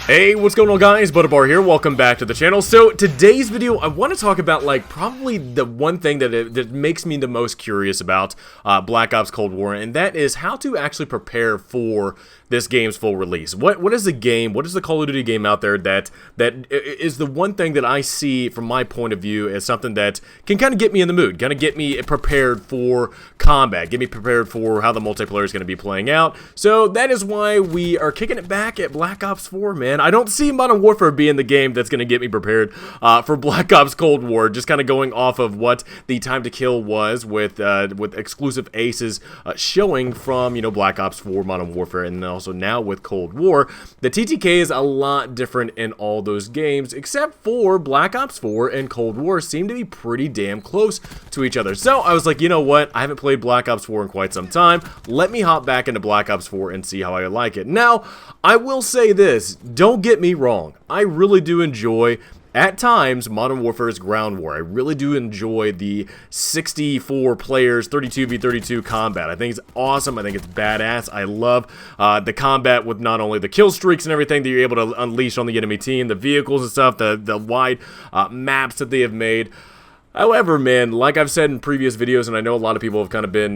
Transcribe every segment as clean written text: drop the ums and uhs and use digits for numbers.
Hey, what's going on guys? Butterbar here, welcome back to the channel. So today's video, I want to talk about like probably the one thing that makes me the most curious about Black Ops Cold War, and that is how to actually prepare for this game's full release. What is the game, what is the Call of Duty game out there that is the one thing that I see from my point of view as something that can kind of get me in the mood, kind of get me prepared for combat, get me prepared for how the multiplayer is going to be playing out. So that is why we are kicking it back at Black Ops 4, man. I don't see Modern Warfare being the game that's going to get me prepared for Black Ops Cold War, just kind of going off of what the time to kill was with exclusive aces showing from, you know, Black Ops 4, Modern Warfare, and then also now with Cold War. The TTK is a lot different in all those games, except for Black Ops 4 and Cold War seem to be pretty damn close to each other. So I was like, you know what, I haven't played Black Ops 4 in quite some time, let me hop back into Black Ops 4 and see how I like it. Now, I will say this, don't get me wrong, I really do enjoy at times Modern Warfare's Ground War. I really do enjoy the 64 players 32v32 combat. I think it's awesome. I think it's badass. I love the combat with not only the kill streaks and everything that you're able to unleash on the enemy team, the vehicles and stuff, the wide maps that they have made. However, man, like I've said in previous videos, and I know a lot of people have kind of been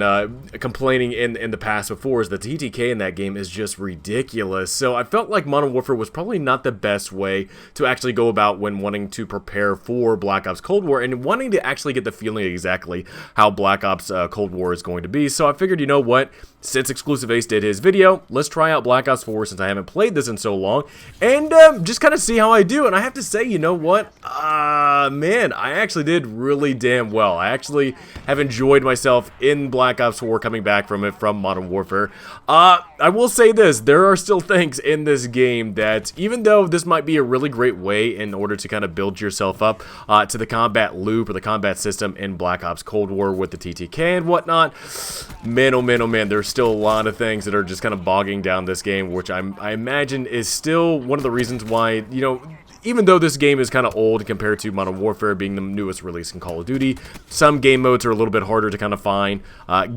complaining in the past before, is the TTK in that game is just ridiculous. So I felt like Modern Warfare was probably not the best way to actually go about when wanting to prepare for Black Ops Cold War and wanting to actually get the feeling exactly how Black Ops Cold War is going to be. So I figured, you know what, since Exclusive Ace did his video, let's try out Black Ops 4 since I haven't played this in so long, and just kind of see how I do. And I have to say, you know what, man, I actually did really damn well. I actually have enjoyed myself in Black Ops 4 coming back from it from Modern Warfare. I will say this, there are still things in this game that, even though this might be a really great way in order to kind of build yourself up to the combat loop or the combat system in Black Ops Cold War with the TTK and whatnot, man, oh man, oh man, there's still a lot of things that are just kind of bogging down this game, which I imagine is still one of the reasons why, you know, even though this game is kind of old compared to Modern Warfare being the newest release in Call of Duty, some game modes are a little bit harder to kind of find.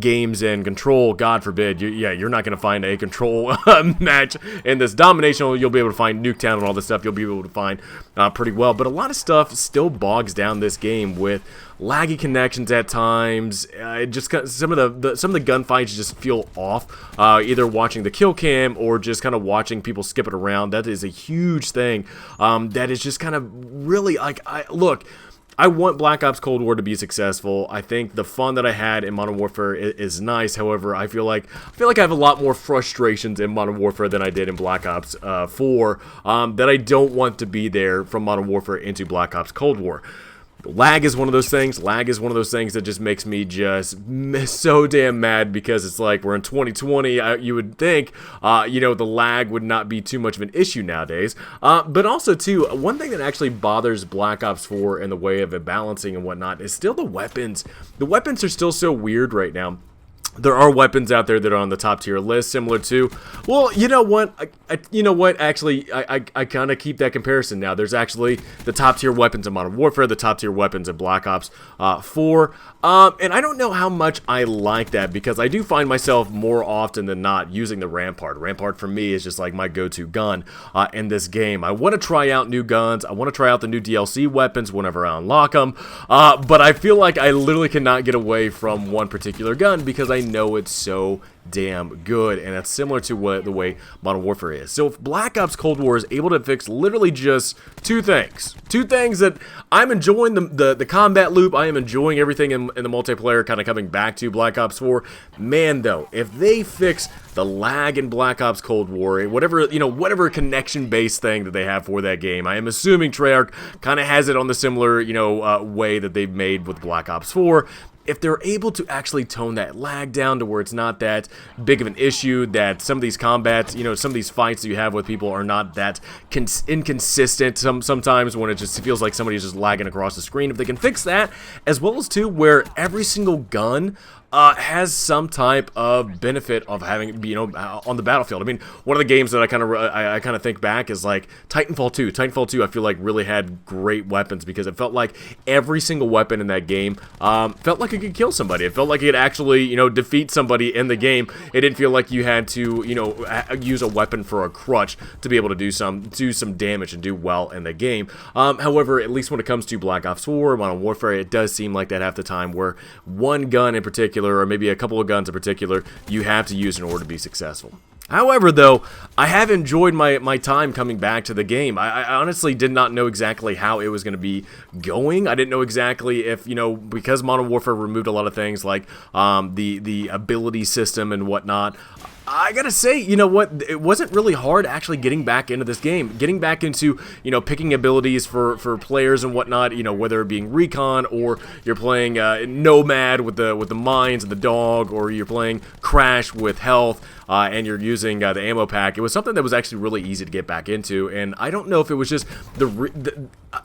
Games in Control, God forbid, you're not going to find a Control match in this. Domination, you'll be able to find Nuketown and all this stuff, you'll be able to find pretty well. But a lot of stuff still bogs down this game with laggy connections at times. Just some of the gunfights just feel off. Either watching the kill cam or just kind of watching people skip it around. That is a huge thing. That is just kind of really like, look, I want Black Ops Cold War to be successful. I think the fun that I had in Modern Warfare is nice. However, I feel like I have a lot more frustrations in Modern Warfare than I did in Black Ops 4 that I don't want to be there from Modern Warfare into Black Ops Cold War. Lag is one of those things. Lag is one of those things that just makes me just so damn mad, because it's like we're in 2020. You would think, you know, the lag would not be too much of an issue nowadays. But also, too, one thing that actually bothers Black Ops 4 in the way of it balancing and whatnot is still the weapons. The weapons are still so weird right now. There are weapons out there that are on the top tier list, similar to, well, you know what, actually, I kind of keep that comparison now. There's actually the top tier weapons in Modern Warfare, the top tier weapons in Black Ops 4, and I don't know how much I like that, because I do find myself more often than not using the Rampart. Rampart for me is just like my go-to gun in this game. I want to try out new guns, I want to try out the new DLC weapons whenever I unlock them, but I feel like I literally cannot get away from one particular gun, because I know it's so damn good, and that's similar to the way Modern Warfare is. So if Black Ops Cold War is able to fix literally just two things that I'm enjoying, the combat loop, I am enjoying everything in the multiplayer kind of coming back to Black Ops 4, man, though, if they fix the lag in Black Ops Cold War, whatever, you know, whatever connection based thing that they have for that game, I am assuming Treyarch kind of has it on the similar, you know, way that they've made with Black Ops 4. If they're able to actually tone that lag down to where it's not that big of an issue, that some of these combats, you know, some of these fights that you have with people are not that inconsistent sometimes, when it just feels like somebody's just lagging across the screen. If they can fix that, as well as too, where every single gun has some type of benefit of having, on the battlefield. I mean, one of the games that I kind of think back is like Titanfall 2. Titanfall 2, I feel like really had great weapons because it felt like every single weapon in that game felt like it could kill somebody. It felt like it actually, defeat somebody in the game. It didn't feel like you had to, use a weapon for a crutch to be able to do some damage and do well in the game. However, at least when it comes to Black Ops 4, Modern Warfare, it does seem like that half the time where one gun in particular, or maybe a couple of guns in particular, you have to use in order to be successful. However, though, I have enjoyed my time coming back to the game. I honestly did not know exactly how it was going to be going. I didn't know exactly if, because Modern Warfare removed a lot of things like the ability system and whatnot. I gotta say, it wasn't really hard actually getting back into this game. Getting back into, picking abilities for players and whatnot, whether it being recon or you're playing Nomad with the mines and the dog, or you're playing Crash with health and you're using the ammo pack. It was something that was actually really easy to get back into, and I don't know if it was just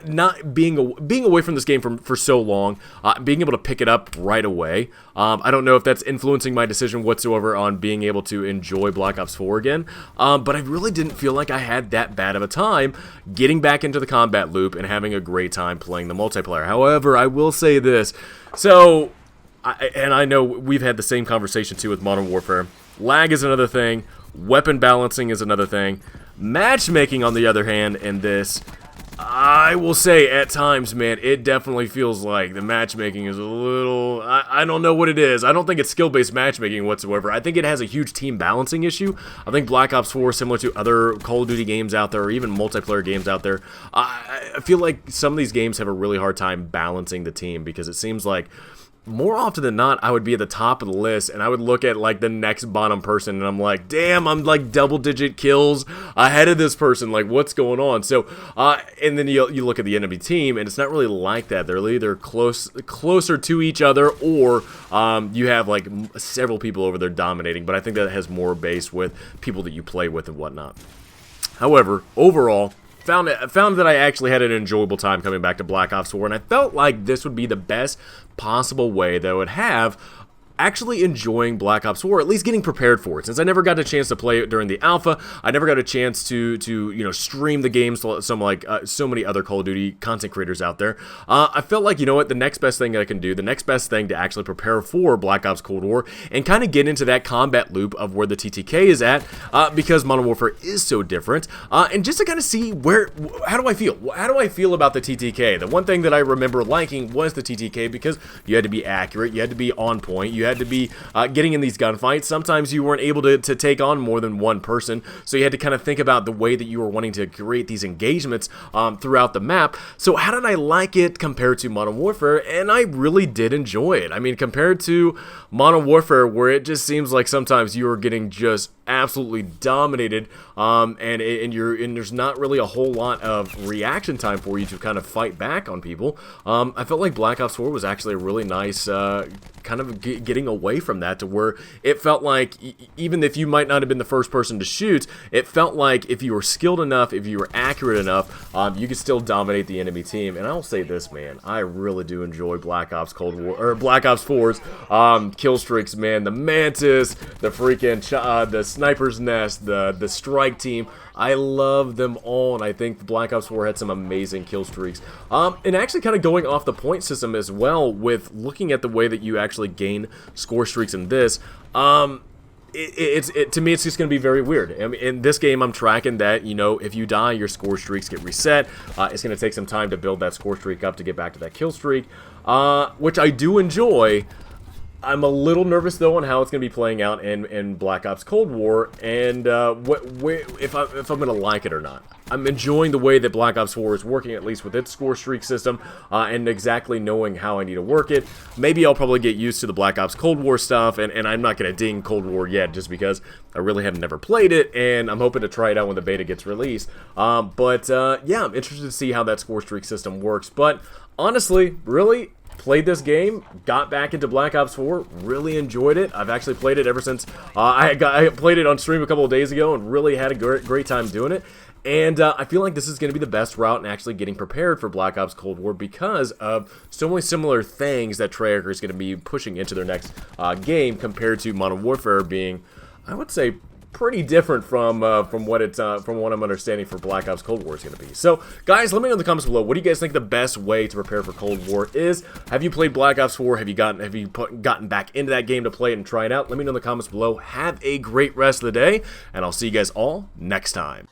not being away from this game for so long, being able to pick it up right away. I don't know if that's influencing my decision whatsoever on being able to enjoy Black Ops 4 again, but I really didn't feel like I had that bad of a time getting back into the combat loop and having a great time playing the multiplayer. However, I will say this, so, and I know we've had the same conversation too with Modern Warfare, lag is another thing, weapon balancing is another thing, matchmaking on the other hand in this, I will say at times, man, it definitely feels like the matchmaking is a little, I don't know what it is. I don't think it's skill-based matchmaking whatsoever. I think it has a huge team balancing issue. I think Black Ops 4, similar to other Call of Duty games out there, or even multiplayer games out there, I feel like some of these games have a really hard time balancing the team, because it seems like more often than not, I would be at the top of the list, and I would look at, like, the next bottom person, and I'm like, damn, I'm, like, double-digit kills ahead of this person. Like, what's going on? So, and then you look at the enemy team, and it's not really like that. They're either closer to each other, or you have, like, several people over there dominating, but I think that has more base with people that you play with and whatnot. However, overall, found that I actually had an enjoyable time coming back to Black Ops 4, and I felt like this would be the best possible way that I would have actually enjoying Black Ops 4, at least getting prepared for it. Since I never got a chance to play it during the alpha, I never got a chance to stream the games to so many other Call of Duty content creators out there. I felt like, the next best thing I can do, the next best thing to actually prepare for Black Ops Cold War and kind of get into that combat loop of where the TTK is at, because Modern Warfare is so different, and just to kind of see how do I feel? How do I feel about the TTK? The one thing that I remember liking was the TTK, because you had to be accurate, you had to be on point, you had to be getting in these gunfights. Sometimes you weren't able to take on more than one person, so you had to kind of think about the way that you were wanting to create these engagements throughout the map. So how did I like it compared to Modern Warfare? And I really did enjoy it. I mean, compared to Modern Warfare, where it just seems like sometimes you are getting just absolutely dominated, and there's not really a whole lot of reaction time for you to kind of fight back on people. I felt like Black Ops 4 was actually a really nice kind of getting away from that, to where it felt like even if you might not have been the first person to shoot, it felt like if you were skilled enough, if you were accurate enough, you could still dominate the enemy team. And I'll say this, man, I really do enjoy Black Ops Cold War, or Black Ops 4's kill streaks, man. The Mantis, the freaking the Sniper's Nest, the Strike Team, I love them all, and I think Black Ops 4 had some amazing kill streaks. And actually kind of going off the point system as well, with looking at the way that you actually gain score streaks in this, to me, it's just going to be very weird. I mean, in this game, I'm tracking that, if you die, your score streaks get reset. It's going to take some time to build that score streak up to get back to that kill streak, which I do enjoy. I'm a little nervous, though, on how it's going to be playing out in Black Ops Cold War, and if I'm going to like it or not. I'm enjoying the way that Black Ops 4 is working, at least with its score streak system, and exactly knowing how I need to work it. Maybe I'll probably get used to the Black Ops Cold War stuff, and I'm not going to ding Cold War yet, just because I really have never played it, and I'm hoping to try it out when the beta gets released. Yeah, I'm interested to see how that score streak system works, but honestly, really, played this game, got back into Black Ops 4, really enjoyed it. I've actually played it ever since I played it on stream a couple of days ago and really had a great time doing it. And I feel like this is going to be the best route in actually getting prepared for Black Ops Cold War because of so many similar things that Treyarch is going to be pushing into their next game compared to Modern Warfare being, I would say, pretty different from what I'm understanding for Black Ops Cold War is going to be. So, guys, let me know in the comments below. What do you guys think the best way to prepare for Cold War is? Have you played Black Ops 4? Have you gotten back into that game to play it and try it out? Let me know in the comments below. Have a great rest of the day, and I'll see you guys all next time.